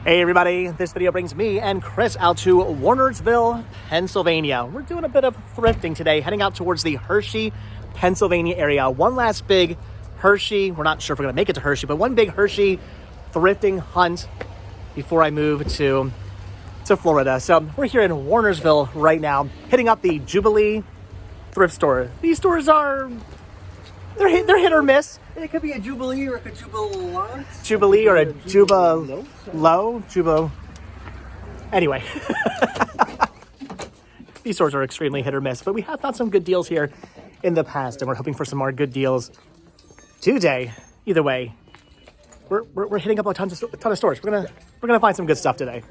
Hey everybody, this video brings me and Chris out to Warnersville, Pennsylvania. We're doing a bit of thrifting today, heading out towards the Hershey, Pennsylvania area. One last big Hershey, we're not sure if we're gonna make it to Hershey, but one big Hershey thrifting hunt before I move to Florida. So we're here in Warnersville right now, hitting up the Jubilee thrift store. These stores are, they're hit or miss. It could be a Jubilee or a Jubilee. Jubilee or a Jubo. Anyway, these stores are extremely hit or miss, but we have found some good deals here in the past, and we're hoping for some more good deals today. Either way, we're hitting up a ton of stores. We're gonna find some good stuff today.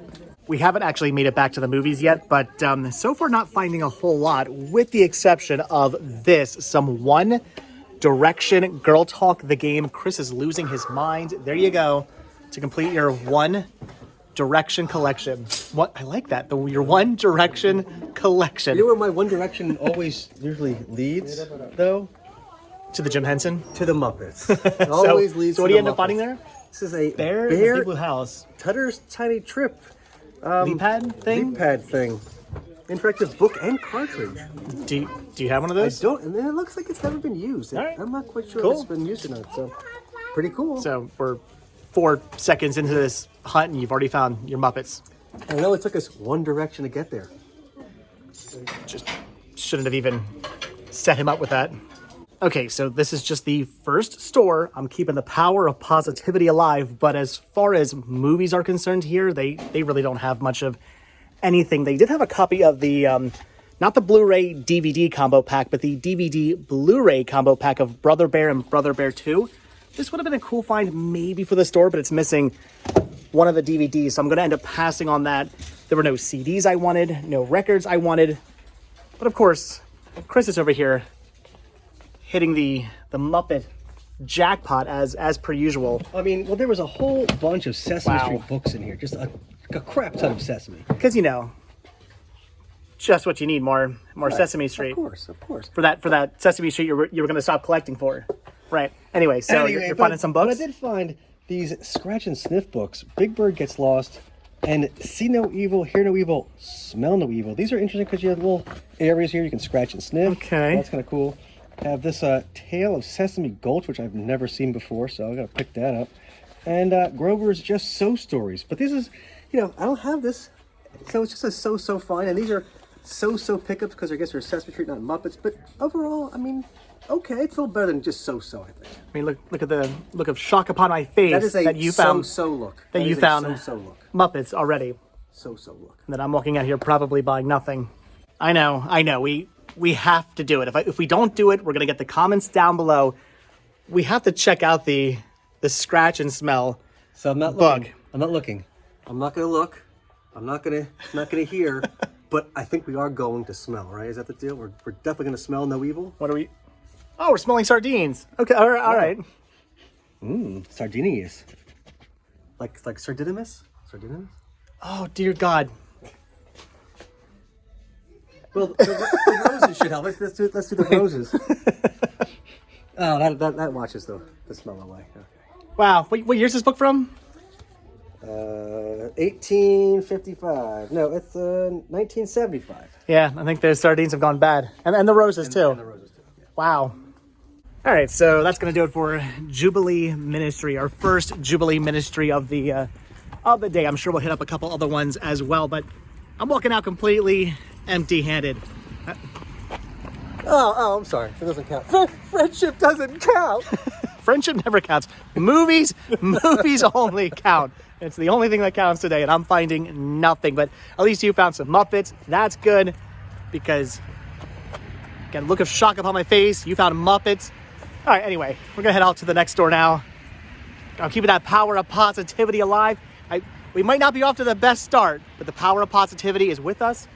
We haven't actually made it back to the movies yet, but so far not finding a whole lot, with the exception of some One Direction Girl Talk the game. Chris is losing his mind. There you go, to complete your One Direction collection. What, I like that, your One Direction collection. You know where my One Direction always usually leads, though? To the Jim Henson? To the Muppets. It always leads. So what do you end up finding there? This is a Bear Big Blue House. Tutter's Tiny Trip. Leap pad thing? Interactive book and cartridge. Do you have one of those? I don't, and it looks like it's never been used. Right. I'm not quite sure Cool. if it's been used or not, so pretty cool. So we're 4 seconds into this hunt and you've already found your Muppets. I know it took us One Direction to get there. Just shouldn't have even set him up with that. Okay, so this is just the first store. I'm keeping the power of positivity alive, but as far as movies are concerned here, they really don't have much of anything. They did have a copy of the, not the Blu-ray DVD combo pack, but the DVD Blu-ray combo pack of Brother Bear and Brother Bear 2. This would have been a cool find maybe for the store, but it's missing one of the DVDs, so I'm going to end up passing on that. There were no CDs I wanted, no records I wanted, but of course, Chris is over here hitting the Muppet jackpot as per usual. I mean, well, there was a whole bunch of Sesame Street books in here, just a crap ton of Sesame. Because, you know, just what you need, more right. Sesame Street. Of course. For that Sesame Street you were going to stop collecting for. Right. Anyway, so you're finding some books? But I did find these scratch and sniff books. Big Bird Gets Lost and See No Evil, Hear No Evil, Smell No Evil. These are interesting because you have little areas here you can scratch and sniff. Okay. So that's kind of cool. Have this Tale of Sesame Gulch, which I've never seen before, so I got to pick that up. And Grover's Just So Stories. But this is, you know, I don't have this, so it's just a so fine. And these are so pickups because I guess they're Sesame Street, not Muppets. But overall, I mean, okay, it's a little better than just so. I think. I mean, look at the look of shock upon my face that is a that you found look. That you found look. Muppets already. So look. And that I'm walking out here probably buying nothing. I know. We have to do it. If we don't do it, we're gonna get the comments down below. We have to check out the scratch and smell. So I'm not bug. Looking. I'm not looking. I'm not gonna look. I'm not gonna hear. But I think we are going to smell. Right? Is that the deal? We're definitely gonna smell no evil. What are we? Oh, we're smelling sardines. Okay. All right. Sardinius. Like Sardinimus? Sardinimus? Oh dear God. Well, the roses should help. Let's do the roses. Oh, that watches the smell away. Okay. Wow. What year's this book from? 1855. No, it's 1975. Yeah, I think the sardines have gone bad, and the roses too. And the roses too. Yeah. Wow. All right, so that's gonna do it for Jubilee Ministry, our first Jubilee Ministry of the day. I'm sure we'll hit up a couple other ones as well, but I'm walking out completely empty-handed. Oh, I'm sorry. It doesn't count. Friendship doesn't count. Friendship never counts. Movies only count. It's the only thing that counts today, and I'm finding nothing. But at least you found some Muppets. That's good, because again, look of shock upon my face. You found Muppets. All right. Anyway, we're gonna head out to the next store now. I'm keeping that power of positivity alive. We might not be off to the best start, but the power of positivity is with us.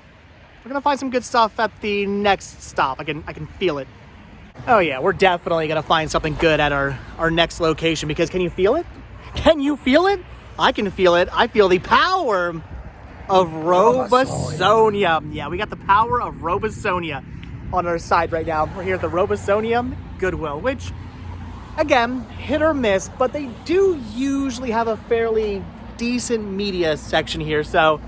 We're gonna find some good stuff at the next stop. I can feel it. Oh yeah, we're definitely gonna find something good at our next location, because can you feel it? Can you feel it? I can feel it. I feel the power of Robosonia. Yeah, we got the power of Robosonia on our side right now. We're here at the Lebanon Goodwill, which, again, hit or miss, but they do usually have a fairly decent media section here, so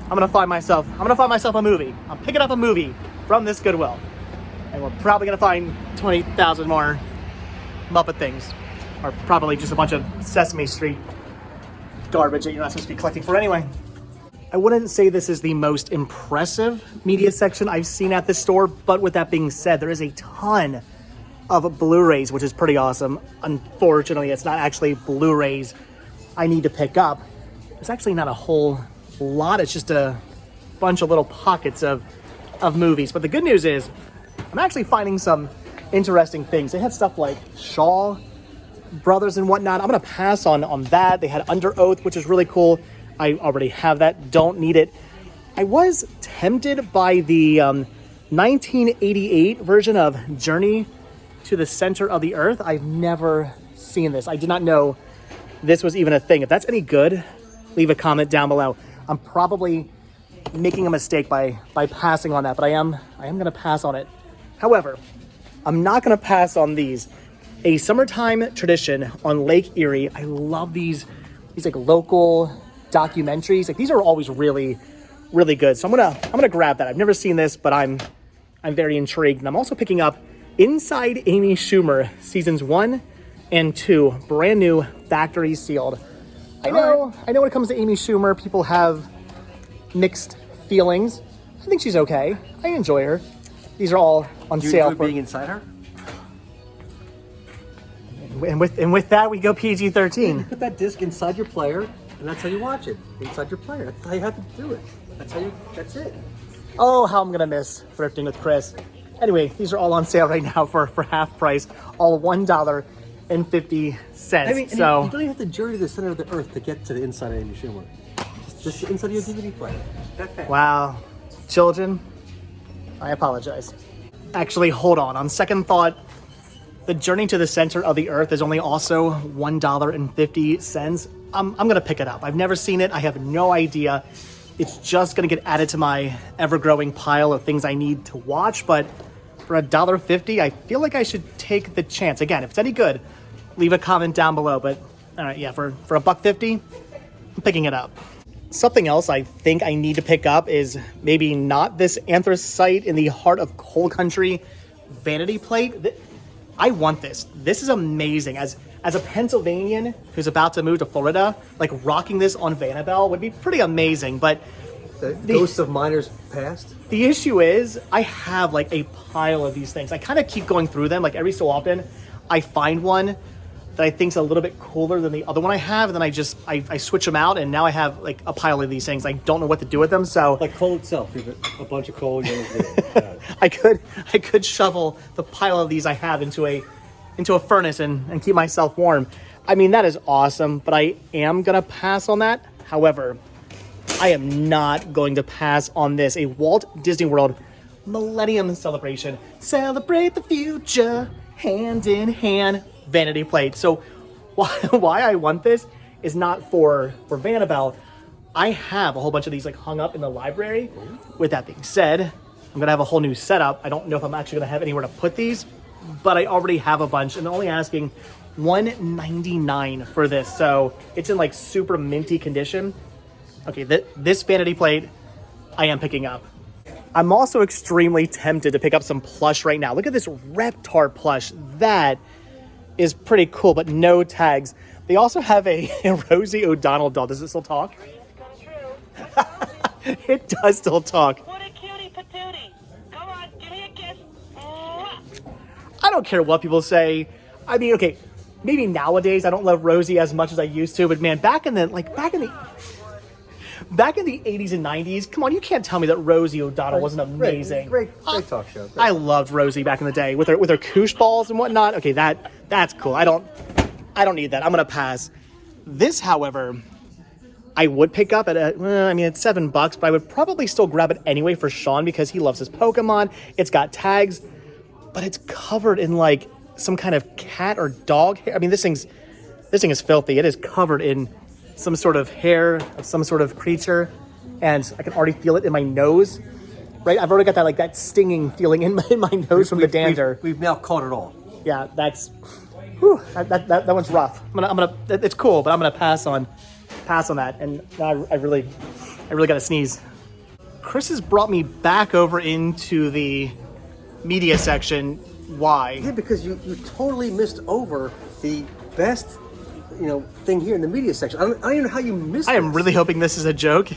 I'm gonna find myself a movie. I'm picking up a movie from this Goodwill, and we're probably gonna find 20,000 more Muppet things, or probably just a bunch of Sesame Street garbage that you're not supposed to be collecting for anyway. I wouldn't say this is the most impressive media section I've seen at this store, but with that being said, there is a ton of Blu-rays, which is pretty awesome. Unfortunately, it's not actually Blu-rays I need to pick up. There's actually not a whole lot. It's just a bunch of little pockets of movies. But the good news is I'm actually finding some interesting things. They had stuff like Shaw Brothers and whatnot. I'm gonna pass on that. They had Under Oath, which is really cool. I already have that, don't need it. I was tempted by the 1988 version of Journey to the Center of the Earth. I've never seen this. I did not know this was even a thing. If that's any good, leave a comment down below. I'm probably making a mistake by passing on that, but I am gonna pass on it. However, I'm not gonna pass on these. A summertime tradition on Lake Erie. I love these like local documentaries. Like these are always really, really good. So I'm gonna grab that. I've never seen this, but I'm very intrigued. And I'm also picking up Inside Amy Schumer seasons 1 and 2, brand new, factory sealed. I know when it comes to Amy Schumer, people have mixed feelings. I think she's okay. I enjoy her. These are all on sale. You enjoy being inside her? And with that, we go PG-13. Put that disc inside your player, and that's how you watch it. Inside your player. That's how you have to do it. That's it. Oh, how I'm gonna miss thrifting with Chris. Anyway, these are all on sale right now for half price, all $1.50. I mean, so you don't even have to journey to the center of the earth to get to the inside of Amy Schumer. Just the inside of your DVD player. That fast. Wow, children, I apologize. Actually, hold on. On second thought, the Journey to the Center of the Earth is only also $1.50. I'm gonna pick it up. I've never seen it. I have no idea. It's just gonna get added to my ever-growing pile of things I need to watch, but for $1.50, I feel like I should take the chance. Again, if it's any good, leave a comment down below, but all right, yeah, for $1.50, I'm picking it up. Something else I think I need to pick up is maybe not this anthracite in the heart of coal country vanity plate. I want this. This is amazing. As a Pennsylvanian who's about to move to Florida, like rocking this on Vanabelle would be pretty amazing. But the ghosts of miners past. The issue is I have like a pile of these things. I kind of keep going through them. Like every so often, I find one that I think's a little bit cooler than the other one I have, and then I switch them out, and now I have like a pile of these things. I don't know what to do with them. So like coal itself, you have a bunch of coal. I could shovel the pile of these I have into a furnace and keep myself warm. I mean, that is awesome, but I am gonna pass on that. However, I am not going to pass on this. A Walt Disney World Millennium Celebration. Celebrate the future, hand in hand. Vanity plate. So why I want this is not for Vanabelle. I have a whole bunch of these like hung up in the library. With that being said, I'm gonna have a whole new setup. I don't know if I'm actually gonna have anywhere to put these, but I already have a bunch, and they're only asking $1.99 for this. So it's in like super minty condition. Okay, this vanity plate I am picking up. I'm also extremely tempted to pick up some plush right now. Look at this Reptar plush. That is pretty cool, but no tags. They also have a Rosie O'Donnell doll. Does it still talk? It does still talk. What a cutie patootie. Come on, give me a kiss. I don't care what people say. I mean, okay, maybe nowadays I don't love Rosie as much as I used to, but man, back in the 80s and 90s, come on, you can't tell me that Rosie O'Donnell wasn't amazing. Great talk show. Great. I loved Rosie back in the day with her koosh balls and whatnot. Okay, that's cool. I don't need that. I'm gonna pass. This, however, I would pick up at it's $7, but I would probably still grab it anyway for Sean because he loves his Pokemon. It's got tags, but it's covered in like some kind of cat or dog hair. I mean, this thing is filthy. It is covered in some sort of hair of some sort of creature, and I can already feel it in my nose. Right, I've already got that stinging feeling in my nose from the dander. We've now caught it all. Yeah, that one's rough. I'm gonna. It's cool, but I'm gonna pass on pass on that. And now I really got to sneeze. Chris has brought me back over into the media section. Why? Yeah, because you totally missed over the best, thing here in the media section. I don't even know how you missed it. I am really hoping this is a joke.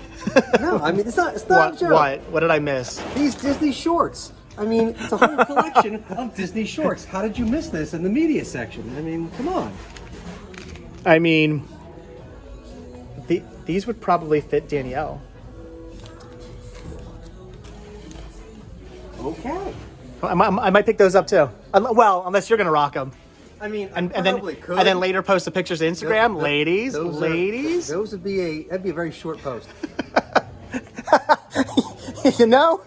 No, I mean, it's not What? a joke. What did I miss? These Disney shorts. I mean, it's a whole collection of Disney shorts. How did you miss this in the media section? I mean, come on. I mean, these would probably fit Danielle. Okay. I might pick those up too. Well, unless you're gonna rock them. I mean, And probably then could. and then later post the pictures to Instagram, Those ladies. Those would be that'd be a very short post. you know,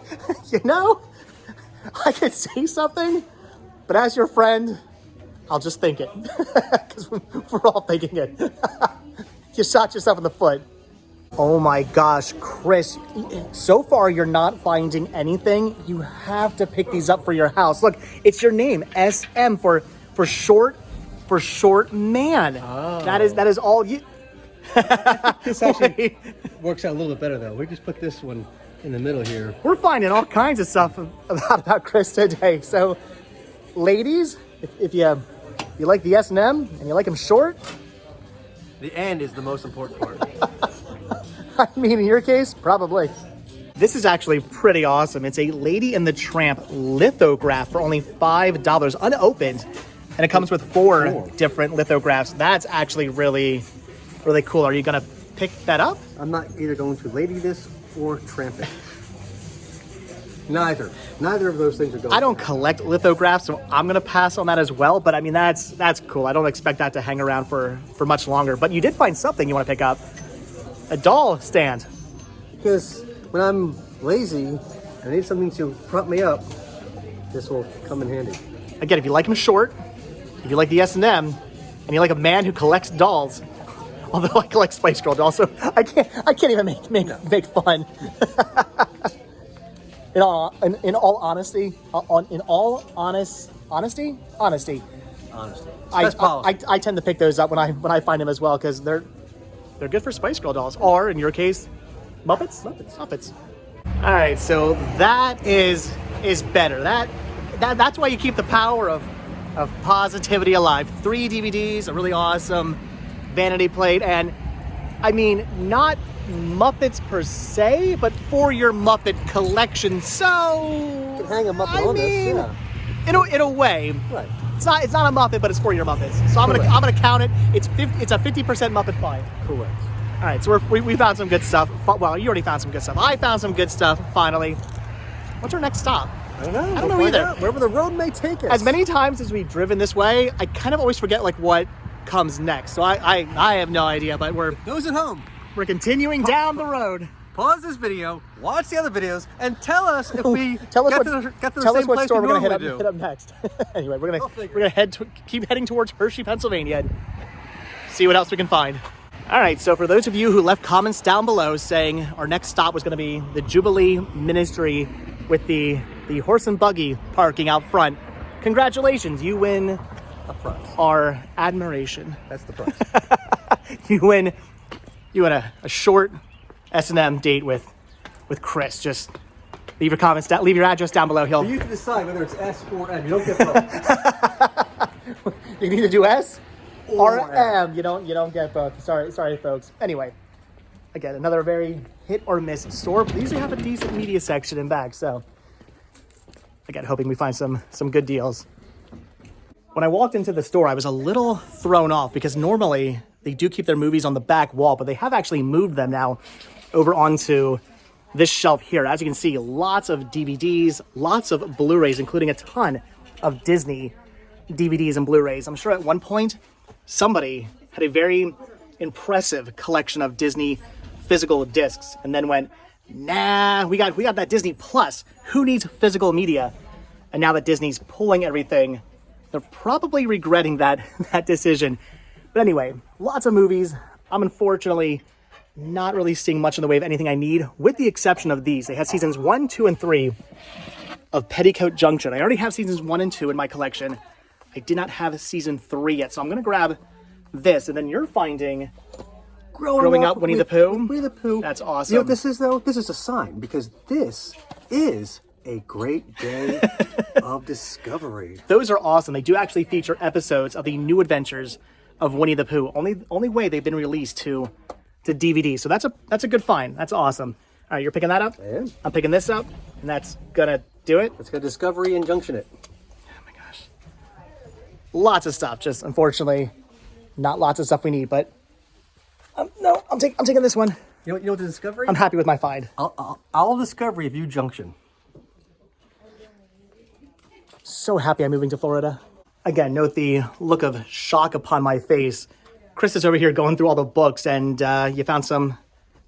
I could say something, but as your friend, I'll just think it because we're all thinking it. You shot yourself in the foot. Oh my gosh, Chris, so far you're not finding anything. You have to pick these up for your house. Look, it's your name, SM for short man. Oh. That is all you. This actually works out a little bit better though. We just put this one in the middle here. We're finding all kinds of stuff about Chris today. So, ladies, if you like the S&M and you like them short, The end is the most important part. I mean, in your case, probably. This is actually pretty awesome. It's a Lady and the Tramp lithograph for only $5, unopened. And it comes with four different lithographs. That's actually really, really cool. Are you going to pick that up? I'm not either going to lady this or tramp it. Neither of those things are going. I don't collect lithographs, so I'm going to pass on that as well. But I mean, that's cool. I don't expect that to hang around for much longer. But you did find something you want to pick up. A doll stand. Because when I'm lazy and I need something to prop me up, this will come in handy. Again, if you like them short, if you like the S&M, and you like a man who collects dolls, although I collect Spice Girl dolls, so I can't even make fun. In all honesty, I tend to pick those up when I find them as well because they're good for Spice Girl dolls, or in your case, Muppets. All right, so that is better. That's why you keep the power of positivity alive. 3 DVDs, a really awesome vanity plate, and I mean, not Muppets per se, but for your Muppet collection. So You can hang a Muppet on this, yeah. in a way, Right. it's not a Muppet, but it's for your Muppets. So I'm gonna count it. It's a 50% Muppet find. Correct. All right, so we found some good stuff. Well, you already found some good stuff. I found some good stuff finally. What's our next stop? I don't know. I don't know We'll find either. out. Wherever the road may take us. As many times as we've driven this way, I kind of always forget like what comes next. So I have no idea, but we're Those at home, continuing down the road. pause this video, watch the other videos, and tell us if we Tell us got what to the tell same us what place store we we're gonna normally hit up next. Anyway, we're I'll figure gonna keep heading towards Hershey, Pennsylvania, and see what else we can find. All right, so for those of you who left comments down below saying our next stop was going to be the Jubilee Ministry with the horse and buggy parking out front, congratulations, you win A prize. our admiration. That's the prize. You win a short S&M date with Chris. Just leave your comments down, leave your address down below. For you to decide whether it's S or M. You don't get both. You can either do S or Or M. You don't get both. Sorry, folks. Anyway, again, another very hit or miss store. But they usually have a decent media section in back. So, again, hoping we find some good deals. When I walked into the store, I was a little thrown off because normally they do keep their movies on the back wall, but they have actually moved them now over onto this shelf here. As you can see, lots of DVDs, lots of Blu-rays, including a ton of Disney DVDs and Blu-rays. I'm sure at one point, somebody had a very impressive collection of Disney physical discs and then went, nah, we got that Disney Plus. Who needs physical media? And now that Disney's pulling everything, they're probably regretting that decision. But anyway, lots of movies. I'm unfortunately not really seeing much in the way of anything I need, with the exception of these. They had seasons 1, 2, and 3 of Petticoat Junction. I already have seasons 1 and 2 in my collection. I did not have season 3 yet, so I'm going to grab this. And then you're finding growing up Winnie the Pooh? Winnie the Pooh. That's You know awesome. what this is, though? This is a sign, because this is a great day of discovery. Those are awesome. They do actually feature episodes of the new adventures of Winnie the Pooh. Only way they've been released to DVD. So that's a good find. That's awesome. All right, you're picking that up? I am. I'm picking this up, and that's gonna do it. Let's go Discovery and Junction it. Oh my gosh. Lots of stuff. Just unfortunately, not lots of stuff we need. But no, I'm taking this one. You know what the Discovery? I'm happy with my find. I'll Discovery if you Junction. So happy I'm moving to Florida. Again, note the look of shock upon my face. Chris is over here going through all the books, and you found some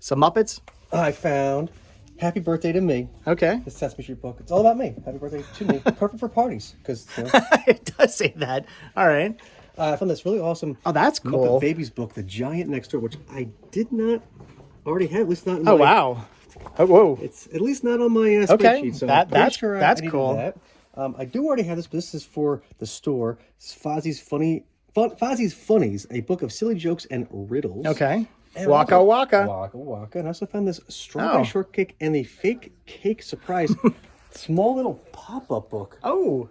Muppets? I found Happy Birthday to Me. Okay. The Sesame Street book. It's all about me. Happy birthday to me. Perfect for parties, because It does say that. All right. I found this really awesome. Oh, that's cool. Muppet Babies book, The Giant Next Door, which I did not already have. At least not. In Oh, my, wow. Oh, whoa. It's at least not on my spreadsheet. Okay, So that's needed cool. That. I do already have this, but this is for the store. It's Fozzie's Funnies, a book of silly jokes and riddles. Okay. And Waka also- waka. Waka waka. And I also found this strawberry Oh. shortcake and the fake cake surprise small little pop-up book. Oh.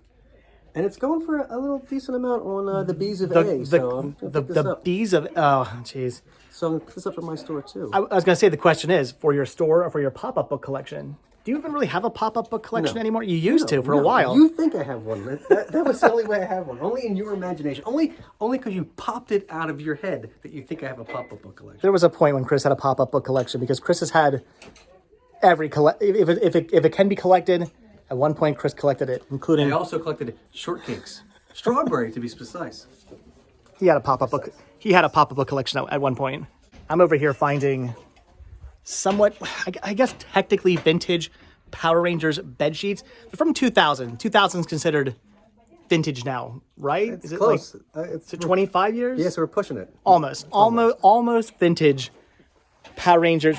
And it's going for a little decent amount on the Bees of A. So I'm gonna pick this The up. bees of... Oh, jeez. So I'm going to pick this up at my store too. I was going to say the question is, for your store or for your pop-up book collection, do you even really have a pop-up book collection No. anymore? You used to for a No, while. You think I have one. That was the only way I have one. Only in your imagination. Only because you popped it out of your head that you think I have a pop-up book collection. There was a point when Chris had a pop-up book collection because Chris has had every... If it can be collected, at one point Chris collected it, including... I also collected shortcakes. Strawberry, to be precise. He had a pop-up book. He had a pop-up book collection at one point. I'm over here finding somewhat, I guess, technically vintage Power Rangers bed sheets. They're from 2000. 2000 is considered vintage now, right? It's is it close. Like, It's 25 years? Yes, we're pushing it. Almost vintage Power Rangers,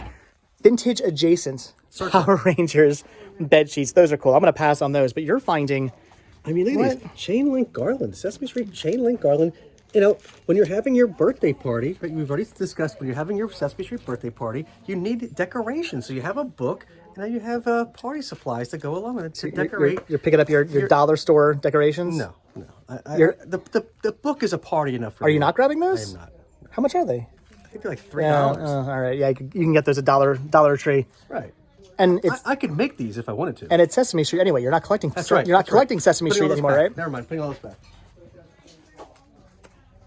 vintage adjacent Power Rangers bed sheets. Those are cool. I'm gonna pass on those. But you're finding. I mean, look at What? these chain link garland, Sesame Street chain link garland. You know, when you're having your birthday party, right, we've already discussed when you're having your Sesame Street birthday party, you need decoration. So you have a book, and then you have party supplies to go along with it to decorate. You're picking up your dollar store decorations. No. The book is a party enough for Are me. you not grabbing I those? am not. How much are they? I think they're like $3. All right. Yeah, you can get those at Dollar Tree, Right. and it's I could make these if I wanted to. and it's Sesame Street anyway. You're not collecting. That's right. You're not that's collecting right. Sesame Putting all Street this anymore, back. right? Never mind. Putting all this back.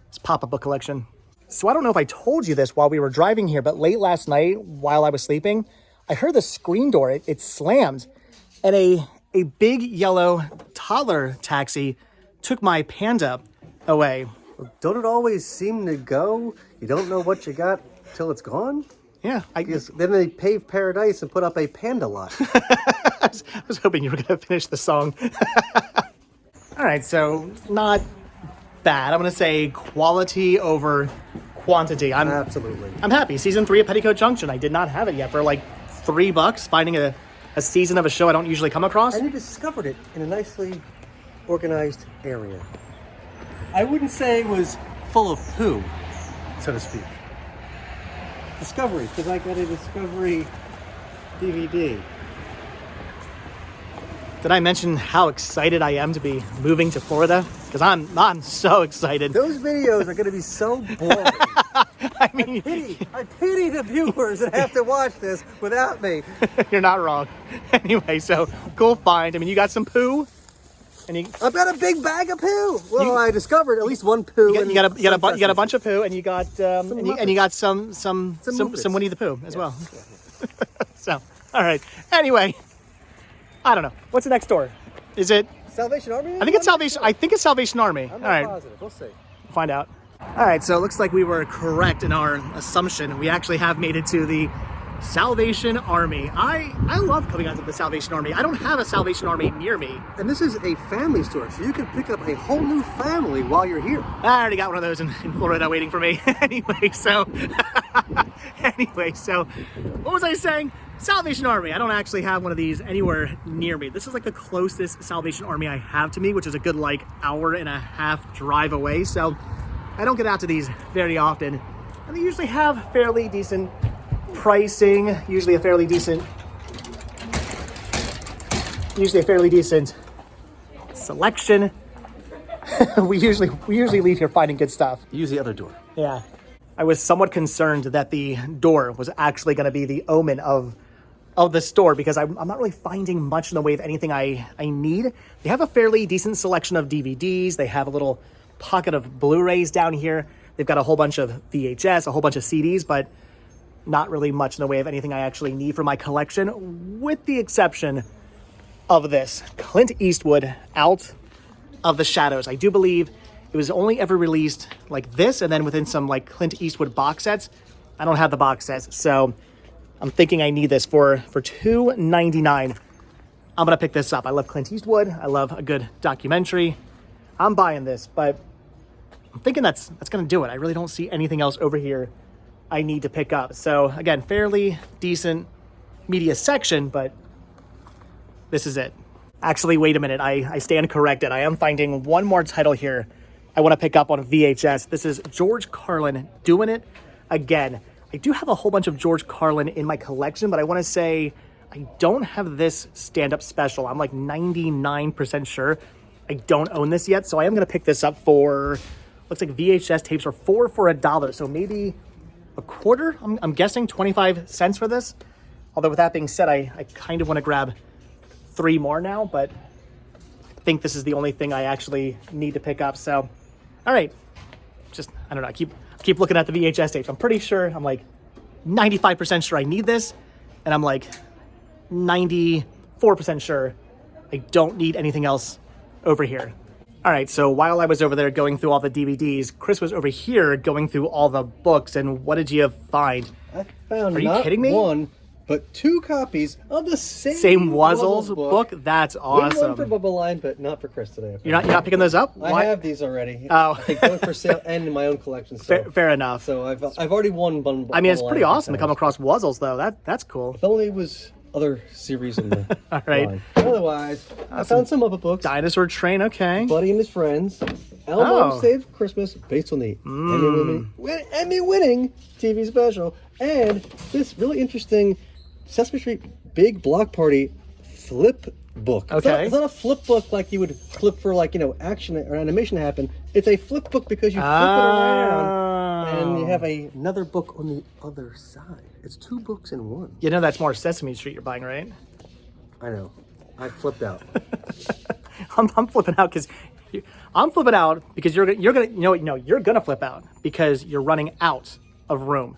It's pop-up book collection. So I don't know if I told you this while we were driving here, but late last night while I was sleeping, I heard the screen door. It slammed, and a big yellow toddler taxi took my Panda away. Don't it always seem to go? You don't know what you got till it's gone? Yeah, I Because then they paved paradise and put up a panda lot. I was hoping you were going to finish the song. All right, so not bad. I'm going to say quality over quantity. Absolutely. I'm happy. Season 3 of Petticoat Junction. I did not have it yet for like $3. Finding a season of a show I don't usually come across. And you discovered it in a nicely organized area. I wouldn't say it was full of poo, so to speak. Discovery, because I got a Discovery DVD. Did I mention how excited I am to be moving to Florida? Because I'm so excited. Those videos are going to be so boring. I mean, I pity the viewers that have to watch this without me. you're not wrong. Anyway, so cool find. I mean, you got some poo, and I've got a big bag of poo. Well, I discovered at least one poo. you got a bunch of poo, and you got and you got some Muppets. Winnie the Pooh as well. So, all right. Anyway, I don't know. What's the next door? Is it? Salvation Army? I think it's Salvation. I think it's Salvation Army. I'm All not right, positive. We'll see. find out. All right. So it looks like we were correct in our assumption. We actually have made it to the Salvation Army. I love coming out to the Salvation Army. I don't have a Salvation Army near me. And this is a family store, so you can pick up a whole new family while you're here. I already got one of those in Florida waiting for me. Anyway, so what was I saying? Salvation Army. I don't actually have one of these anywhere near me. This is like the closest Salvation Army I have to me, which is a good like hour and a half drive away. So I don't get out to these very often. And they usually have fairly decent pricing, usually a fairly decent selection. we usually leave here finding good stuff. Use the other door. Yeah. I was somewhat concerned that the door was actually going to be the omen of the store, because I'm not really finding much in the way of anything I need. They have a fairly decent selection of DVDs. They have a little pocket of Blu-rays down here. They've got a whole bunch of VHS, a whole bunch of CDs, but not really much in the way of anything I actually need for my collection, with the exception of this Clint Eastwood, Out of the Shadows. I do believe it was only ever released like this, and then within some like Clint Eastwood box sets. I don't have the box sets, so I'm thinking I need this for $2.99. I'm gonna pick this up. I love Clint Eastwood. I love a good documentary. I'm buying this, but I'm thinking that's gonna do it. I really don't see anything else over here I need to pick up. So again, fairly decent media section, but this is it. Actually, wait a minute. I stand corrected. I am finding one more title here I want to pick up on VHS. This is George Carlin doing it again. I do have a whole bunch of George Carlin in my collection, but I want to say I don't have this stand-up special. I'm like 99% sure I don't own this yet, so I am going to pick this up for, looks like VHS tapes are $4 for $1, so maybe a quarter? I'm guessing 25 cents for this. Although with that being said, I kind of want to grab 3 more now, but I think this is the only thing I actually need to pick up. So, all right, just, I don't know, I keep looking at the VHS tapes. I'm pretty sure, I'm like 95% sure I need this, and I'm like 94% sure I don't need anything else over here. All right, so while I was over there going through all the DVDs, Chris was over here going through all the books, and what did you find? I found Are you kidding me? One, but 2 copies of the same Wuzzles book. That's awesome. One for Bubba Line, but not for Chris today. You're not picking those up? I have these already. Oh, I think both for sale and in my own collection. So. Fair enough. So I've already won one. I mean, it's pretty awesome to come across Wuzzles, though. That's cool. If only it was other series in the all right. line. Otherwise, I found some Muppet books. Dinosaur Train, okay. Buddy and His Friends. Elmo Saves Christmas, based on the Emmy-winning TV special, and this really interesting Sesame Street Big Block Party flip book. Okay. It's not a flip book like you would flip for, like, action or animation to happen. It's a flip book because you flip it around and you have another book on the other side. It's 2 books in one. You know that's more Sesame Street you're buying, right? I know. I flipped out. I'm flipping out because you're gonna flip out because you're running out of room.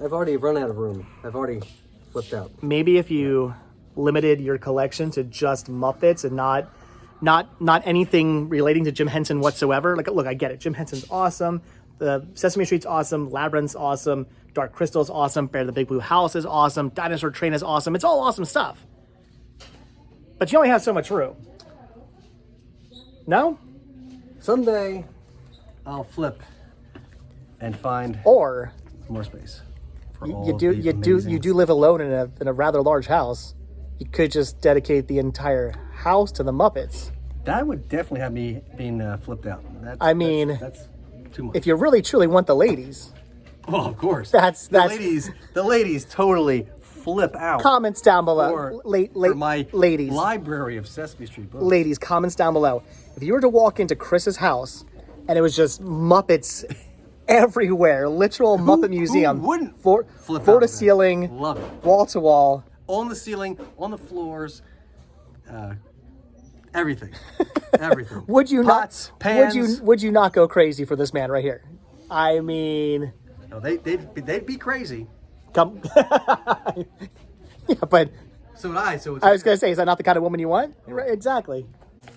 I've already run out of room. I've already flipped out. Maybe if you limited your collection to just Muppets and not anything relating to Jim Henson whatsoever. Like, look, I get it. Jim Henson's awesome. The Sesame Street's awesome. Labyrinth's awesome. Dark Crystal's awesome. Bear the Big Blue House is awesome. Dinosaur Train is awesome. It's all awesome stuff. But you only have so much room. No? Someday, I'll flip and find Or more space. you do live alone in a rather large house. You could just dedicate the entire house to the Muppets. That would definitely have me being flipped out. That's too much. if you really truly want the ladies. Oh, of course. That's the ladies totally flip out. Comments down below. For my ladies. library of Sesame Street books. Ladies, comments down below. If you were to walk into Chris's house and it was just Muppets everywhere, literal Muppet museum. Who wouldn't floor to ceiling, love it. wall to wall. On the ceiling, on the floors, everything. Everything. Would you Pots, not? pans. Would you not go crazy for this man right here? I mean, No, they'd be crazy. come. Yeah, but So would I. So I was gonna say, is that not the kind of woman you want? Right, exactly.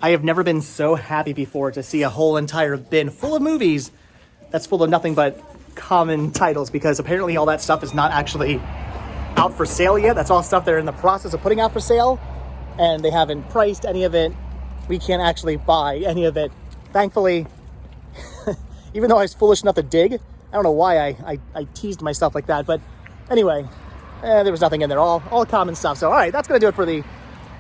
I have never been so happy before to see a whole entire bin full of movies that's full of nothing but common titles, because apparently all that stuff is not actually out for sale yet. That's all stuff they're in the process of putting out for sale, and they haven't priced any of it. We can't actually buy any of it. Thankfully, even though I was foolish enough to dig, I don't know why I teased myself like that, but anyway, there was nothing in there, all common stuff. So all right, that's gonna do it for the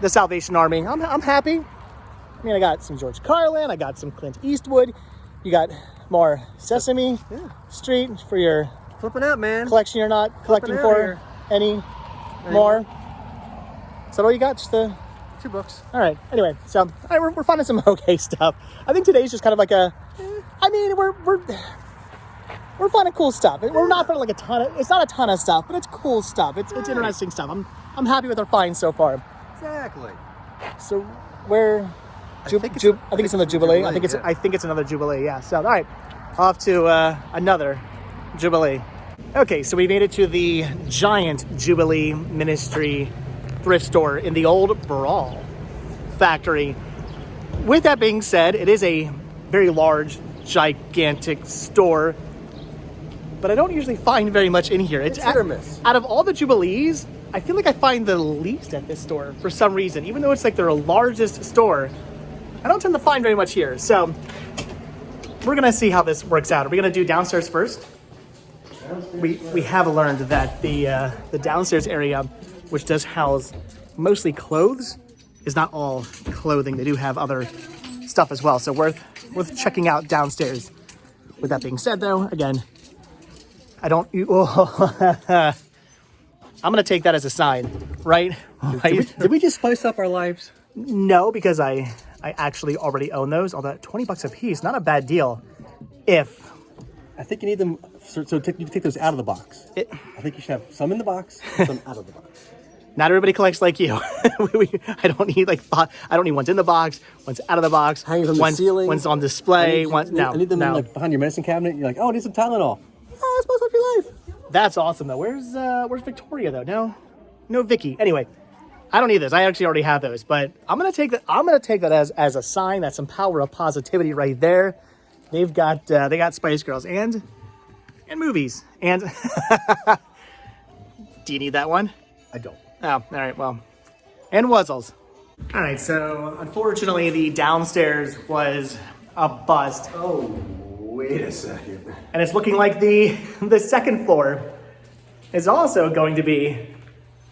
Salvation Army. I'm happy. I mean, I got some George Carlin, I got some Clint Eastwood, you got more Sesame Street for your flipping out, man. collection you're not collecting out for here. any more? Is that all you got? Just the... $2. All right. Anyway, so all right, we're finding some okay stuff. I think today's just kind of like a... I mean, we're finding cool stuff. We're not finding like a ton of... It's not a ton of stuff, but it's cool stuff. It's interesting stuff. I'm happy with our finds so far. Exactly. So where... I think it's in the Jubilee. I think it's another Jubilee. Yeah. So all right, off to another Jubilee. Okay, so we made it to the giant Jubilee Ministry thrift store in the old Brawl factory. With that being said, it is a very large, gigantic store, but I don't usually find very much in here. It's hit or miss. Out of all the Jubilees, I feel like I find the least at this store for some reason. Even though it's like their largest store, I don't tend to find very much here. So we're gonna see how this works out. Are we gonna do downstairs first? We have learned that the downstairs area, which does house mostly clothes, is not all clothing. They do have other stuff as well. So worth checking out downstairs. With that being said, though, again, I'm gonna take that as a sign, right? Did we just spice up our lives? No, because I actually already own those. Although $20 a piece, not a bad deal. If I think you need them, so you take those out of the box. I think you should have some in the box, some out of the box. Not everybody collects like you. I don't need ones in the box, ones out of the box, hanging from the ceiling, one's on display. I need them in, like, behind your medicine cabinet. You're like, oh, I need some Tylenol. Oh, that's supposed to be life. That's awesome though. Where's Victoria though? No Vicky. Anyway, I don't need those. I actually already have those, but I'm gonna take that as a sign. That's some power of positivity right there. They got Spice Girls and movies. And do you need that one? I don't. Oh, all right. Well, and Wuzzles. All right. So unfortunately, the downstairs was a bust. Oh, wait a second. And it's looking like the second floor is also going to be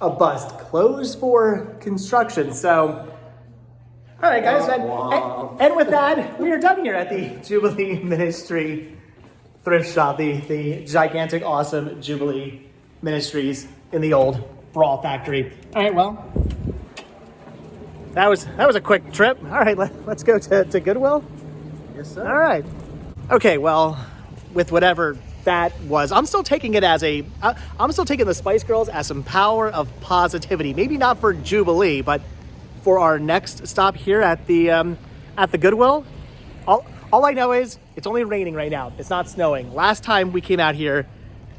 a bust, closed for construction. So, all right, guys, and with that, we are done here at the Jubilee Ministry thrift shop, the gigantic, awesome Jubilee Ministries in the old Brawl factory. All right, well, that was a quick trip. All right, let's go to Goodwill. Yes, sir. All right. Okay, well, with whatever that was, I'm still taking it as I'm still taking the Spice Girls as some power of positivity. Maybe not for Jubilee, but for our next stop here at the Goodwill. All I know is it's only raining right now. It's not snowing. Last time we came out here,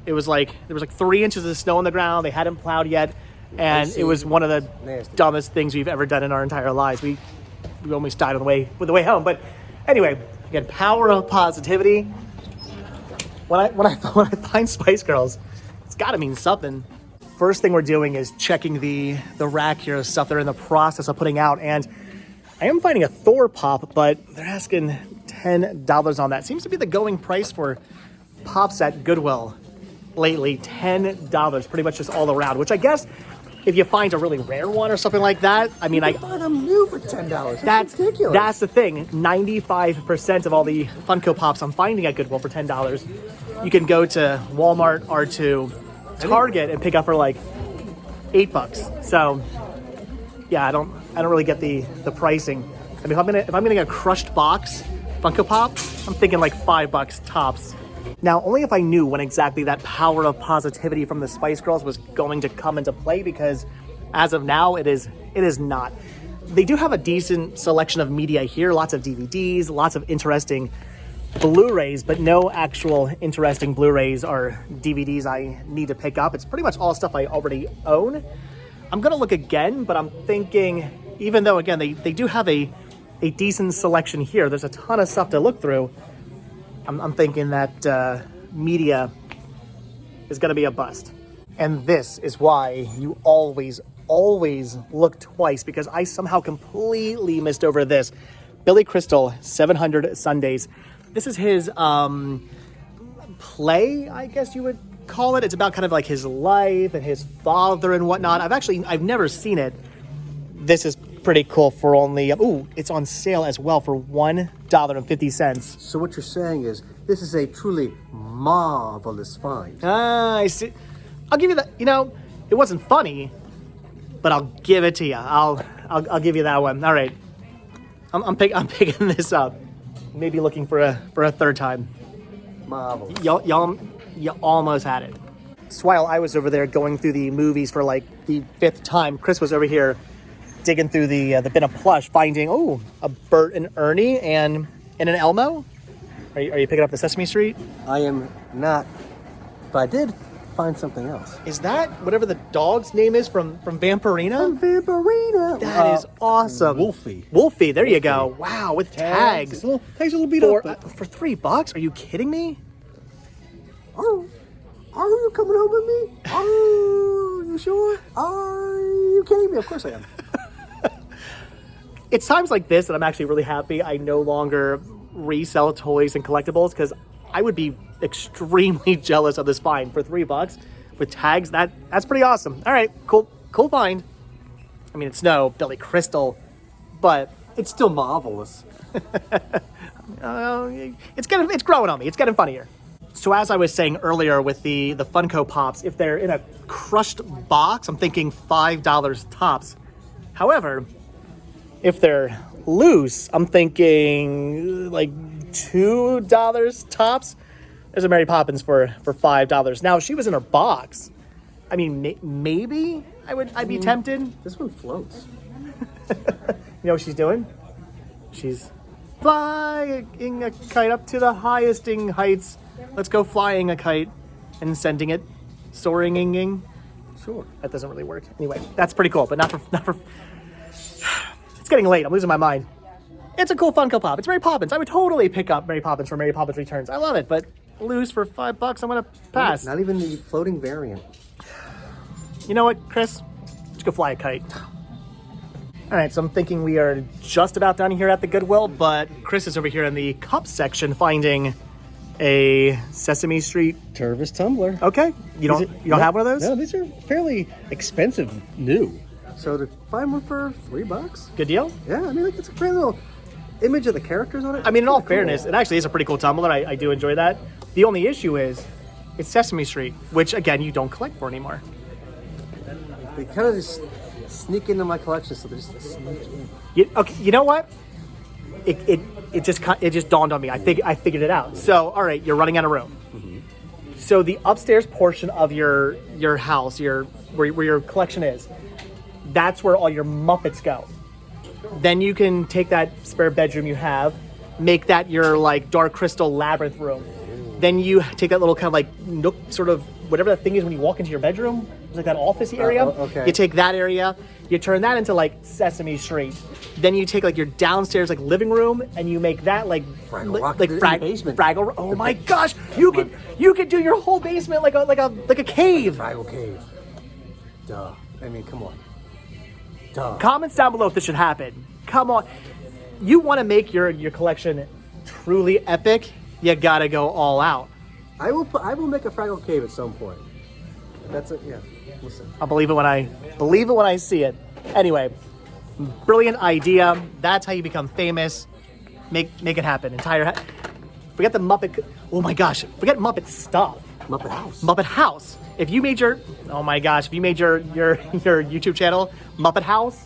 there was like 3 inches of snow on the ground. They hadn't plowed yet, and it was one of the dumbest things we've ever done in our entire lives. We almost died on the way home. But anyway, again, power of positivity. When I find Spice Girls, it's got to mean something. First thing we're doing is checking the rack here of stuff they're in the process of putting out, and I am finding a Thor pop, but they're asking $10 on that. Seems to be the going price for pops at Goodwill lately. $10, pretty much just all around. Which I guess if you find a really rare one or something like that, I mean, I buy them new for $10. That's ridiculous. That's the thing. 95% of all the Funko Pops I'm finding at Goodwill for $10. You can go to Walmart or to Target and pick up for like $8. So yeah, I don't really get the pricing. I mean, if I'm getting a crushed box Funko Pop, I'm thinking like $5 tops. Now, only if I knew when exactly that power of positivity from the Spice Girls was going to come into play, because as of now, it is not. They do have a decent selection of media here, lots of DVDs, lots of interesting Blu-rays, but no actual interesting Blu-rays or DVDs I need to pick up. It's pretty much all stuff I already own. I'm gonna look again, but I'm thinking, even though again they do have a decent selection here, there's a ton of stuff to look through. I'm thinking that media is gonna be a bust. And this is why you always look twice, because I somehow completely missed over this. Billy Crystal, 700 Sundays. This is his play, I guess you would call it. It's about kind of like his life and his father and whatnot. I've never seen it. This is pretty cool for only, it's on sale as well for $1.50. So what you're saying is This is a truly marvelous find. Ah, I see. I'll give you that. You know, it wasn't funny, but I'll give it to you. I'll give you that one. All right. I'm picking this up. Maybe looking for a third time. Marvelous. You almost had it. So while I was over there going through the movies for like the 5th time, Chris was over here digging through the bin of plush, finding a Bert and Ernie and an Elmo. Are you picking up the Sesame Street? I am not, but I did find something else. Is that whatever the dog's name is from Vampirina? Vampirina. That is awesome. Wolfie. There you go. Wow, with tags. Tags a little beat For up. for $3? Are you kidding me? Are you coming home with me? Are you sure? Are you kidding me? Of course I am. It's times like this that I'm actually really happy I no longer resell toys and collectibles, because I would be extremely jealous of this find for $3 with tags. That's pretty awesome. All right, cool find. I mean, it's no Billy Crystal, but It's still marvelous. it's growing on me. It's getting funnier. So as I was saying earlier with the Funko Pops, if they're in a crushed box, I'm thinking $5 tops. However, if they're loose, I'm thinking like $2 tops. There's a Mary Poppins for $5. Now, if she was in her box, I mean, maybe I'd be tempted. This one floats. You know what she's doing? She's flying a kite up to the highesting heights. Let's go flying a kite and sending it soaring. Sure. That doesn't really work. Anyway, that's pretty cool, but not for. It's getting late. I'm losing my mind. It's a cool Funko Pop. It's Mary Poppins. I would totally pick up Mary Poppins for Mary Poppins Returns. I love it, but loose for $5, I'm gonna pass. Not even the floating variant. You know what, Chris? Let's go fly a kite. All right, so I'm thinking we are just about done here at the Goodwill, but Chris is over here in the cup section finding a Sesame Street. Tervis tumbler. Okay, you don't have one of those? No, these are fairly expensive new. So to find one for $3? Good deal. Yeah, I mean, like, it's a great little image of the characters on it. I mean, in all Cool. fairness, it actually is a pretty cool tumbler. I do enjoy that. The only issue is it's Sesame Street, which again you don't collect for anymore. They kind of just sneak into my collection, so they're just sneak in. You know what? It just dawned on me. I figured it out. So, all right, you're running out of room. Mm-hmm. So the upstairs portion of your house, where your collection is, that's where all your Muppets go. Then you can take that spare bedroom you have, make that your like dark crystal labyrinth room. Then you take that little kind of like nook, sort of whatever that thing is when you walk into your bedroom, it's like that office area. Okay. You take that area, you turn that into like Sesame Street. Then you take like your downstairs like living room and you make that like basement. Fraggle. Oh my gosh, you could do your whole basement like a cave. Fraggle cave. Duh. I mean, come on. Duh. Comments down below if this should happen. Come on. You want to make your collection truly epic, you gotta go all out. I will make a Fraggle cave at some point. That's it. Yeah. Listen. I'll believe it when I see it. Anyway, brilliant idea. That's how you become famous. Make it happen. Forget the Muppet. Oh my gosh. Forget Muppet stuff. Muppet House. Muppet House. If you made your YouTube channel Muppet House,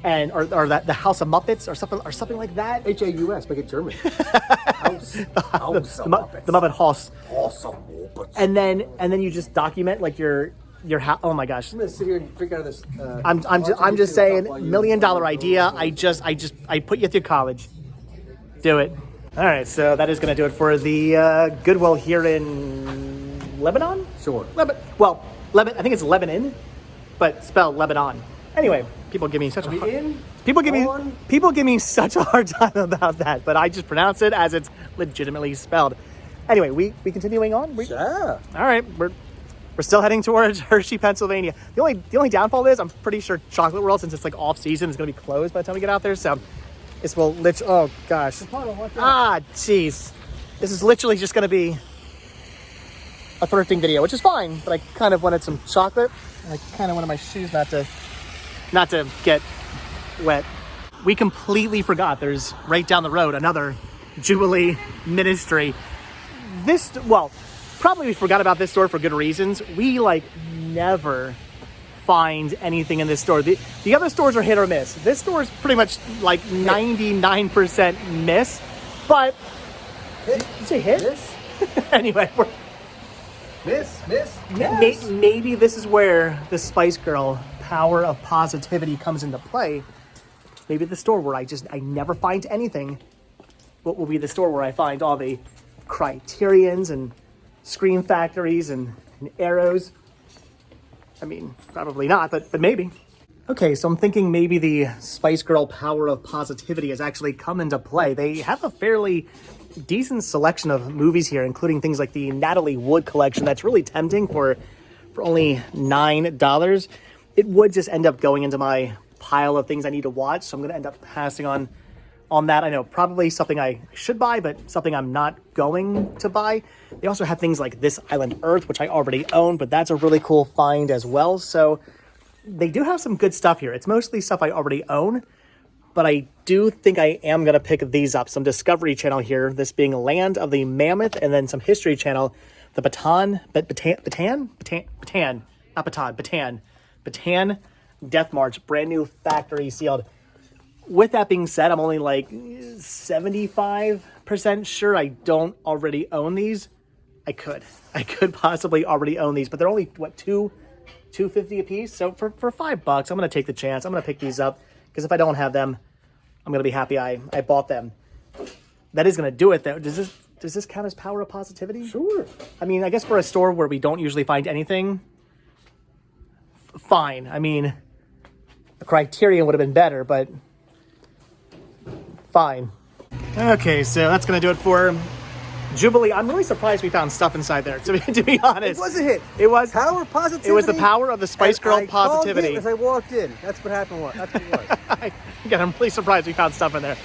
or that the House of Muppets or something like that. HAUS, make it German. House of Muppets. The Muppet House. House of Muppets. And then you just document like your house. Oh my gosh. I'm gonna sit here and drink out of this. I'm just saying, $1 million idea. I put you through college. Do it. All right, so that is going to do it for the Goodwill here in Lebanon. Sure. I think it's Lebanon, but spelled Lebanon. Anyway, people give me such a hard time about that, but I just pronounce it as it's legitimately spelled. Anyway, we continuing on. Yeah. All right, we're still heading towards Hershey, Pennsylvania. The only downfall is I'm pretty sure Chocolate World, since it's like off season, is going to be closed by the time we get out there. So this will literally. Oh gosh. Jeez. This is literally just going to be a thrifting video, which is fine. But I kind of wanted some chocolate. And I kind of wanted my shoes not to get wet. We completely forgot there's right down the road another Jubilee Ministry. well, probably we forgot about this store for good reasons. We like never find anything in this store. The other stores are hit or miss. This store is pretty much like 99% miss, but Hit. did you say hit? Miss. Anyway, Miss. Yes. maybe this is where the Spice Girl power of positivity comes into play. Maybe the store where I never find anything. What will be the store where I find all the Criterions and Scream Factories and Arrows? I mean, probably not, but maybe. Okay, so I'm thinking maybe the Spice Girl power of positivity has actually come into play. They have a fairly decent selection of movies here, including things like the Natalie Wood collection that's really tempting for only $9. It would just end up going into my pile of things I need to watch, so I'm going to end up passing on that. I know probably something I should buy, but something I'm not going to buy. They also have things like This Island Earth, which I already own, but that's a really cool find as well. So they do have some good stuff here. It's mostly stuff I already own, but I do think I am going to pick these up. Some Discovery Channel here, this being Land of the Mammoth, and then some History Channel, the Bataan Death March, brand new factory sealed. With that being said, I'm only like 75% sure I don't already own these. I could possibly already own these, but they're only what, $2.50 a piece. So for $5, I'm going to take the chance. I'm going to pick these up because if I don't have them, I'm going to be happy I bought them. That is going to do it though. Does this count as power of positivity? Sure. I mean, I guess for a store where we don't usually find anything, fine. I mean, a Criterion would have been better, but fine. Okay, so that's going to do it for Jubilee. I'm really surprised we found stuff inside there, to be honest. It was a hit. It was power of positivity. It was the power of the Spice Girl I positivity. called it as I walked in. That's what happened. That's what it was. Again, I'm really surprised we found stuff in there.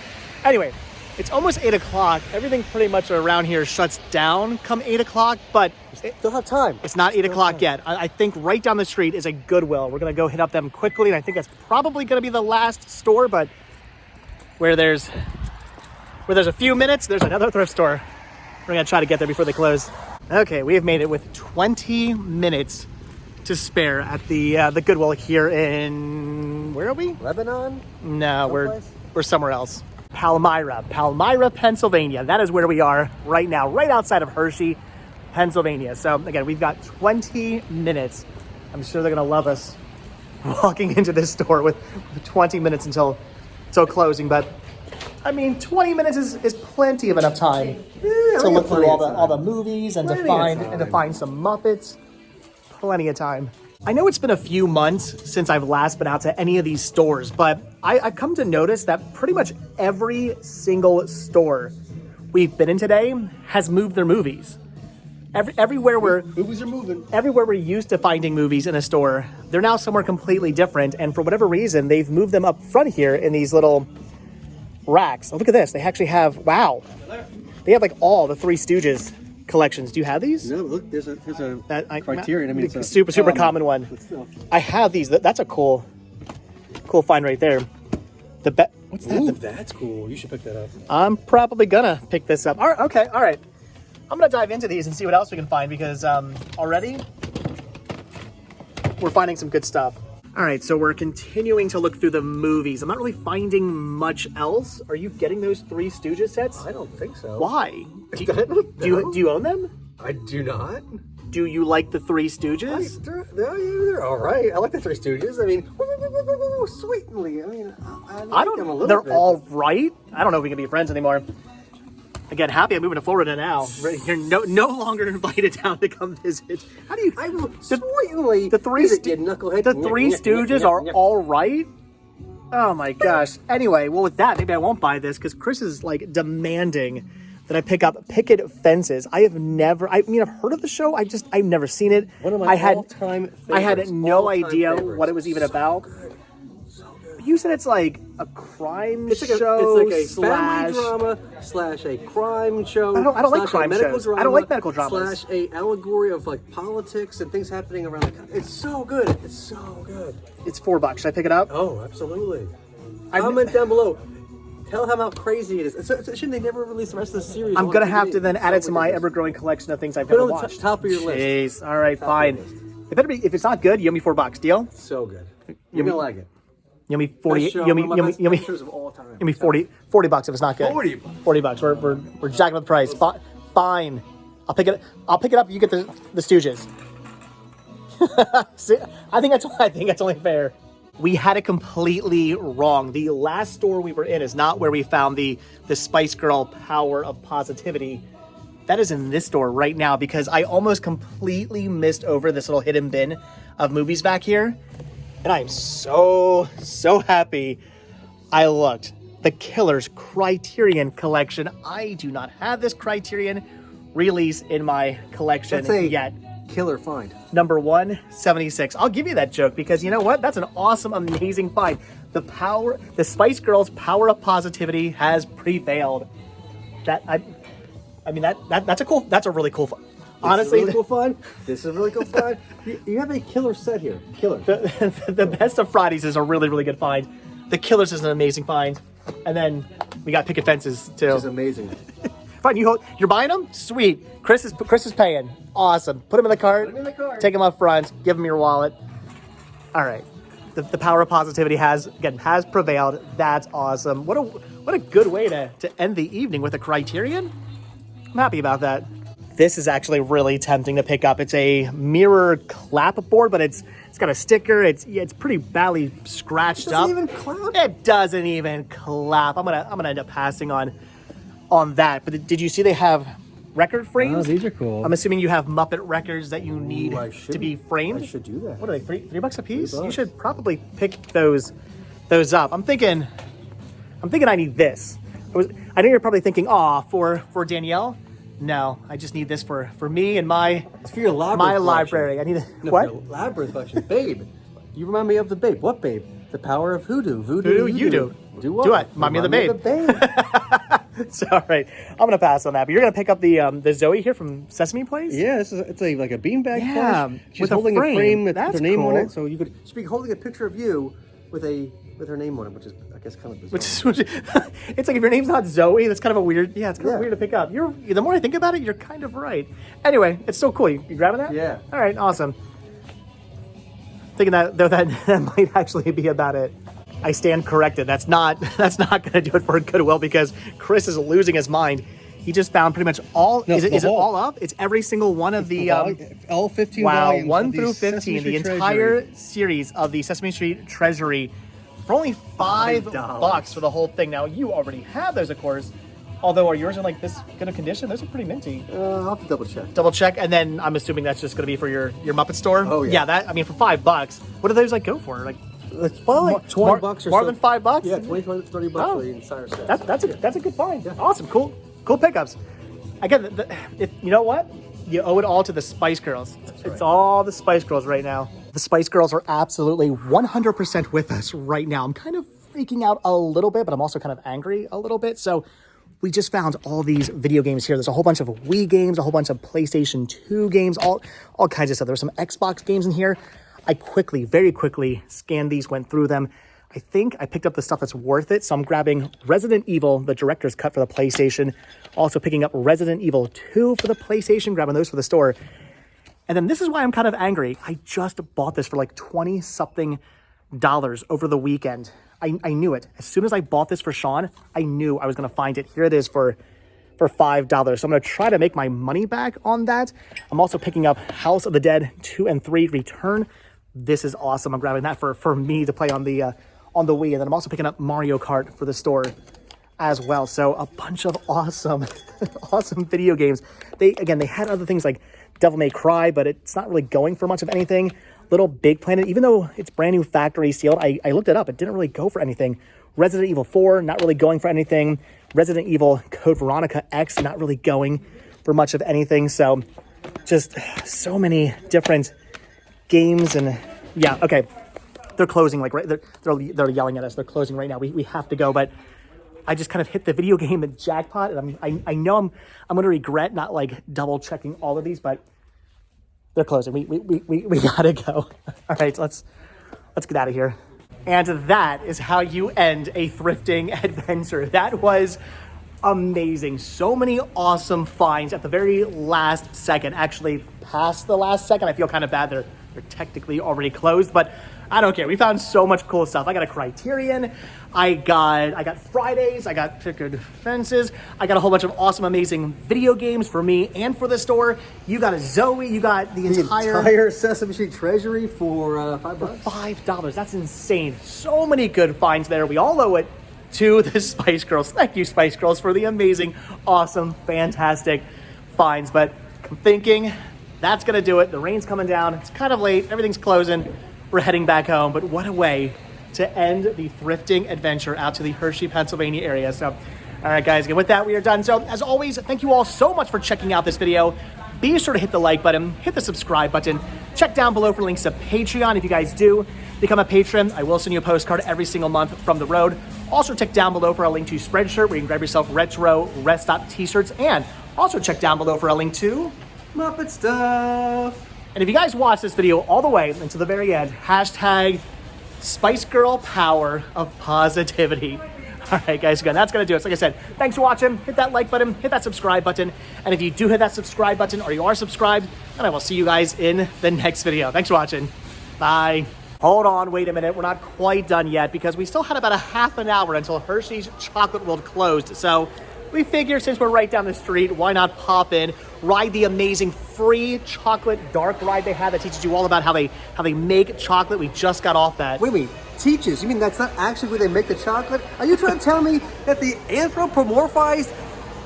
Anyway, it's almost 8 o'clock. Everything pretty much around here shuts down come 8 o'clock, but Still have time. it's not 8 o'clock yet. I think right down the street is a Goodwill. We're going to go hit up them quickly, and I think that's probably going to be the last store, but where there's a few minutes, there's another thrift store. We're going to try to get there before they close. Okay, we have made it with 20 minutes to spare at the Goodwill here in... Where are we? Lebanon? No, Someplace? we're somewhere else. Palmyra, Pennsylvania. That is where we are right now, right outside of Hershey, Pennsylvania. So again, we've got 20 minutes. I'm sure they're going to love us walking into this store with 20 minutes until closing, but I mean, 20 minutes is plenty of enough time to look through all the movies and to find some Muppets. Plenty of time. I know it's been a few months since I've last been out to any of these stores, but I've come to notice that pretty much every single store we've been in today has moved their movies. Everywhere Movies are moving. Everywhere we're used to finding movies in a store, they're now somewhere completely different, and for whatever reason, they've moved them up front here in these little racks. Oh, look at this. They actually have, wow. They have like all the Three Stooges collections. Do you have these? No, look, there's a Criterion. I mean, it's a super common one. I have these. That's a cool find right there. What's that? Ooh, that's cool. You should pick that up. I'm probably gonna pick this up. All right, okay, all right. I'm gonna dive into these and see what else we can find because already we're finding some good stuff. All right, so we're continuing to look through the movies. I'm not really finding much else. Are you getting those Three Stooges sets? I don't think so. Why? Do No. you own them? I do not. Do you like the Three Stooges? They're all right. I like the Three Stooges. I mean, sweetly. I mean, I like them a little They're bit. all right. I don't know if we can be friends anymore. Again, happy I'm moving to Florida now. You're no longer invited down to come visit. How do you? I will sweetly. The Three knucklehead. The Three Stooges are all right. Oh my gosh. Anyway, well with that, maybe I won't buy this because Chris is like demanding that I pick up Picket Fences. I've heard of the show. I've never seen it. One of my all-time favorites. I had no idea favorites. what it was even about. You said it's like a crime It's like show a family drama / a crime show. I don't like crime shows. I don't like medical dramas. / a allegory of like politics and things happening around the country. It's so good. It's so good. It's $4. Should I pick it up? Oh, absolutely. Comment down below. Tell them how crazy it is. Shouldn't they never release the rest of the series? I'm going to have to then add it to my ever-growing collection of things I've never watched. Put it on the top of your list. Jeez. All right, fine. It better be, if it's not good, you owe me $4. Deal? So good. You're going to like it. You owe me 40. Best show, You owe me, one you of owe my me, you owe me, best shows of all time. you owe me $40 if it's not good. 40 bucks. $40. We're jacking up the price. Fine. I'll pick it up. You get the Stooges. See, I think that's only fair. We had it completely wrong. The last store we were in is not where we found the Spice Girl Power of Positivity. That is in this store right now because I almost completely missed over this little hidden bin of movies back here. And I am so happy I looked. The Killer's Criterion collection. I do not have this Criterion release in my collection yet. Killer find. Number 176. I'll give you that joke because you know what? That's an awesome, amazing find. The Spice Girls Power of Positivity has prevailed. That's a really cool find. Honestly, This is a really cool find. This is a really cool find. You have a killer set here. Killer. The Best of Fridays is a really, really good find. The Killers is an amazing find. And then we got Picket Fences too. Which is amazing. Fine, you're buying them? Sweet. Chris is paying. Awesome. Put them in the cart. Put 'em in the cart. Take them up front. Give them your wallet. All right. The power of positivity has prevailed. That's awesome. What a good way to end the evening with a Criterion. I'm happy about that. This is actually really tempting to pick up. It's a mirror clapboard, but it's got a sticker. It's pretty badly scratched up. It doesn't even clap. It doesn't even clap. I'm gonna end up passing on that. But did you see they have record frames? Oh, these are cool. I'm assuming you have Muppet records that you need to be framed. I should do that. What are they? $3 a piece? $3. You should probably pick those up. I'm thinking I need this. I know you're probably thinking, for Danielle. No, I just need this for me and It's for your labyrinth my collection. library. I need For your labyrinth collection. Babe. You remind me of the Babe. What Babe? The power of hoodoo. Voodoo, you do. Do what? Do it. Remind me of the Babe. So, all right, I'm gonna pass on that. But you're gonna pick up the Zoe here from Sesame Place. Yeah, it's like a beanbag. Yeah, plush. She's with a holding frame. a frame with That's her name on cool. it, so she'd be holding a picture of you with her name on it, which is I guess kind of bizarre. Which it's like if your name's not Zoe, that's kind of a weird. Yeah, it's kind of weird to pick up. The more I think about it, you're kind of right. Anyway, it's still cool. You grabbing that? Yeah. All right, awesome. Thinking that might actually be about it. I stand corrected. That's not going to do it for Goodwill because Chris is losing his mind. He just found pretty much all. No, is it whole. all up? It's every single one of the. All 15 Wow, volumes. 1 of through Sesame 15, the Street entire Treasury. series of the Sesame Street Treasury for only $5 for the whole thing. Now, you already have those, of course. Although, are yours in like this good of condition? Those are pretty minty. I'll have to double check. Double check, and then I'm assuming that's just going to be for your Muppet store. Oh yeah. Yeah, for $5. What do those like go for? Like It's probably like 20 bucks or more so. than $5? Yeah, 20, 30 bucks for the entire set. That's a good find. Yeah. Awesome, cool pickups. Again, you know what? You owe it all to the Spice Girls. It's all the Spice Girls right now. The Spice Girls are absolutely 100% with us right now. I'm kind of freaking out a little bit, but I'm also kind of angry a little bit. So we just found all these video games here. There's a whole bunch of Wii games, a whole bunch of PlayStation 2 games, all kinds of stuff. There's some Xbox games in here. I very quickly scanned these, went through them. I think I picked up the stuff that's worth it. So I'm grabbing Resident Evil, the director's cut for the PlayStation. Also picking up Resident Evil 2 for the PlayStation, grabbing those for the store. And then this is why I'm kind of angry. I just bought this for like $20-something over the weekend. I knew it. As soon as I bought this for Sean, I knew I was going to find it. Here it is for $5. So I'm going to try to make my money back on that. I'm also picking up House of the Dead 2 and 3 Return. This is awesome. I'm grabbing that for me to play on the Wii. And then I'm also picking up Mario Kart for the store as well. So a bunch of awesome video games. They had other things like Devil May Cry, but it's not really going for much of anything. Little Big Planet, even though it's brand new factory sealed, I looked it up. It didn't really go for anything. Resident Evil 4, not really going for anything. Resident Evil Code Veronica X, not really going for much of anything. So just so many different games. And yeah, okay. They're closing, like, right, they're yelling at us. They're closing right now. We have to go, but I just kind of hit the video game jackpot, and I know I'm going to regret not like double checking all of these, but they're closing. We gotta go. All right, let's get out of here. And that is how you end a thrifting adventure. That was amazing. So many awesome finds at the very last second. Actually, past the last second. I feel kind of bad. They're technically already closed, but I don't care. We found so much cool stuff. I got a Criterion. I got Fridays. I got Picket Fences. I got a whole bunch of awesome, amazing video games for me and for the store. You got a Zoe. You got the entire Sesame Street treasury for $5. $5. That's insane. So many good finds there. We all owe it to the Spice Girls. Thank you, Spice Girls, for the amazing, awesome, fantastic finds. But I'm thinking that's going to do it. The rain's coming down. It's kind of late. Everything's closing. We're heading back home. But what a way to end the thrifting adventure out to the Hershey, Pennsylvania area. So, all right, guys, again, with that, we are done. So, as always, thank you all so much for checking out this video. Be sure to hit the like button, hit the subscribe button. Check down below for links to Patreon. If you guys do become a patron, I will send you a postcard every single month from the road. Also, check down below for a link to Spreadshirt, where you can grab yourself retro Rest Stop t-shirts. And also check down below for a link to Muppet stuff. And if you guys watch this video all the way until the very end, hashtag Spice Girl Power of Positivity. All right, guys, again, that's going to do it. So like I said, thanks for watching. Hit that like button, hit that subscribe button. And if you do hit that subscribe button or you are subscribed, then I will see you guys in the next video. Thanks for watching. Bye. Hold on, wait a minute. We're not quite done yet because we still had about a half an hour until Hershey's Chocolate World closed. So we figured since we're right down the street, why not pop in, ride the amazing free chocolate dark ride they have that teaches you all about how they make chocolate. We just got off that. Wait, teaches? You mean that's not actually where they make the chocolate? Are you trying to tell me that the anthropomorphized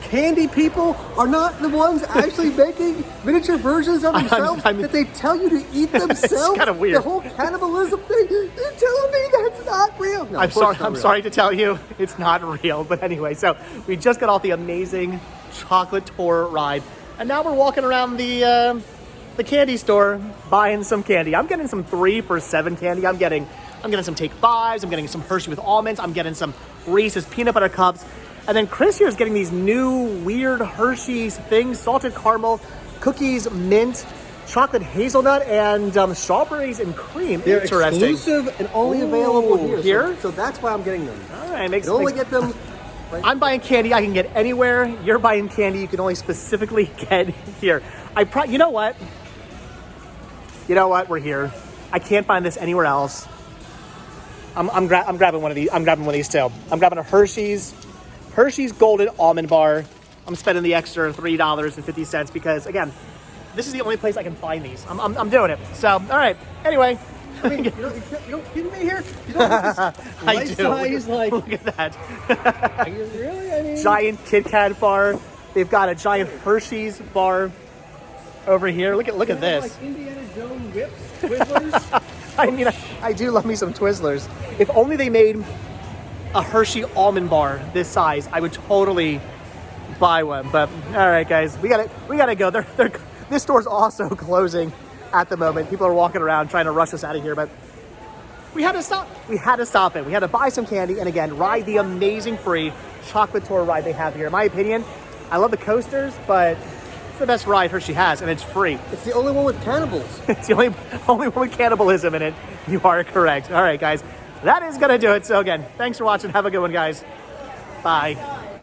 candy people are not the ones actually making miniature versions of themselves that they tell you to eat themselves? It's kind of weird. The whole cannibalism thing? You're telling me that's not real? No, I'm sorry to tell you, it's not real. But anyway, so we just got off the amazing chocolate tour ride, and now we're walking around the candy store buying some candy. I'm getting some 3 for $7 candy. I'm getting some Take 5s. I'm getting some Hershey with almonds. I'm getting some Reese's peanut butter cups. And then Chris here is getting these new weird Hershey's things, salted caramel, cookies, mint, chocolate hazelnut, and strawberries and cream. They're interesting. Exclusive and only available here. Here? So that's why I'm getting them. All right, Get them. I'm buying candy I can get anywhere. You're buying candy you can only specifically get here. You know what? We're here. I can't find this anywhere else. I'm grabbing one of these. I'm grabbing one of these too. I'm grabbing a Hershey's Golden Almond Bar. I'm spending the extra $3.50 because, again, this is the only place I can find these. I'm doing it. So, all right. Anyway. I mean, you don't kidding me here? You don't have this I do. size, Look at that. Are you really? I mean, Giant Kit Kat bar. They've got a giant Hershey's bar over here. Look at this. Like Indiana Jones whips, Twizzlers. I mean, I do love me some Twizzlers. If only they made a Hershey almond bar this size, I would totally buy one. But all right, guys, we gotta go. This store's also closing at the moment. People are walking around trying to rush us out of here, but we had to stop. We had to stop it. We had to buy some candy and again ride the amazing free chocolate tour ride they have here. In my opinion, I love the coasters, but it's the best ride Hershey has, and it's free. It's the only one with cannibals. It's the only one with cannibalism in it. You are correct. All right, guys. That is going to do it. So again, thanks for watching. Have a good one, guys. Bye.